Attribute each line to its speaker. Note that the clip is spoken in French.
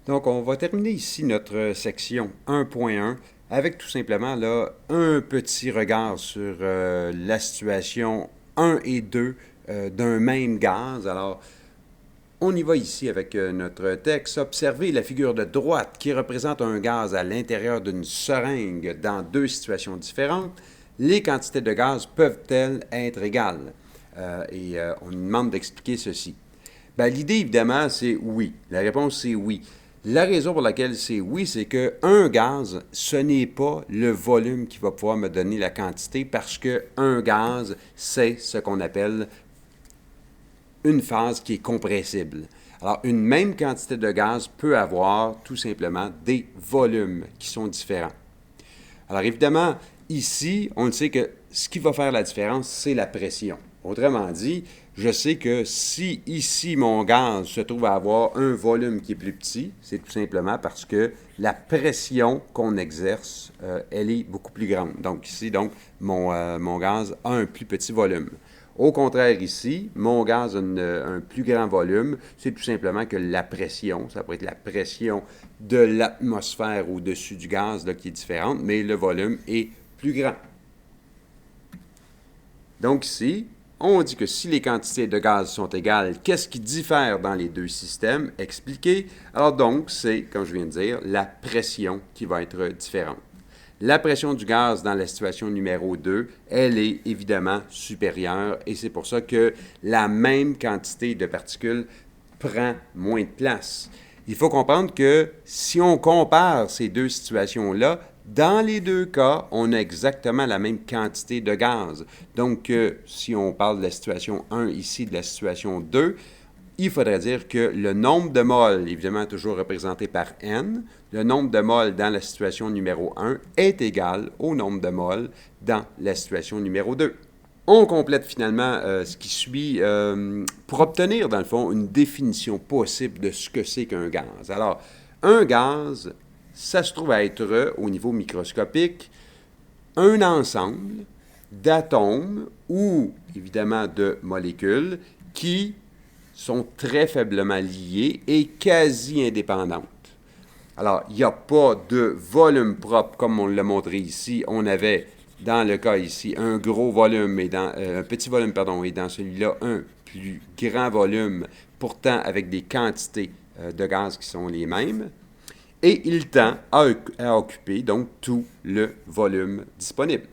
Speaker 1: Donc, on va terminer ici notre section 1.1 avec tout simplement là, un petit regard sur la situation 1 et 2 d'un même gaz. Alors, on y va ici avec notre texte. Observez la figure de droite qui représente un gaz à l'intérieur d'une seringue dans deux situations différentes. Les quantités de gaz peuvent-elles être égales? On nous demande d'expliquer ceci. Ben, l'idée, évidemment, c'est oui. La réponse, c'est oui. La raison pour laquelle c'est oui, c'est qu'un gaz, ce n'est pas le volume qui va pouvoir me donner la quantité parce qu'un gaz, c'est ce qu'on appelle une phase qui est compressible. Alors, une même quantité de gaz peut avoir tout simplement des volumes qui sont différents. Alors, évidemment, ici, on sait que ce qui va faire la différence, c'est la pression. Autrement dit, je sais que si ici mon gaz se trouve à avoir un volume qui est plus petit, c'est tout simplement parce que la pression qu'on exerce, elle est beaucoup plus grande. Donc ici, mon gaz a un plus petit volume. Au contraire, ici, mon gaz a un plus grand volume. C'est tout simplement que la pression, ça peut être la pression de l'atmosphère au-dessus du gaz là, qui est différente, mais le volume est plus grand. Donc ici, on dit que si les quantités de gaz sont égales, qu'est-ce qui diffère dans les deux systèmes? Expliqué. Alors donc, c'est, comme je viens de dire, la pression qui va être différente. La pression du gaz dans la situation numéro 2, elle est évidemment supérieure et c'est pour ça que la même quantité de particules prend moins de place. Il faut comprendre que si on compare ces deux situations-là, dans les deux cas, on a exactement la même quantité de gaz. Donc, si on parle de la situation 1 ici, de la situation 2, il faudrait dire que le nombre de moles, évidemment toujours représenté par N, le nombre de moles dans la situation numéro 1 est égal au nombre de moles dans la situation numéro 2. On complète finalement ce qui suit pour obtenir, dans le fond, une définition possible de ce que c'est qu'un gaz. Alors, un gaz, ça se trouve à être, au niveau microscopique, un ensemble d'atomes ou, évidemment, de molécules qui sont très faiblement liées et quasi indépendantes. Alors, il n'y a pas de volume propre comme on l'a montré ici. On avait, dans le cas ici, un gros volume et un petit volume, pardon, et dans celui-là, un plus grand volume, pourtant avec des quantités de gaz qui sont les mêmes. Et il tend à occuper donc tout le volume disponible.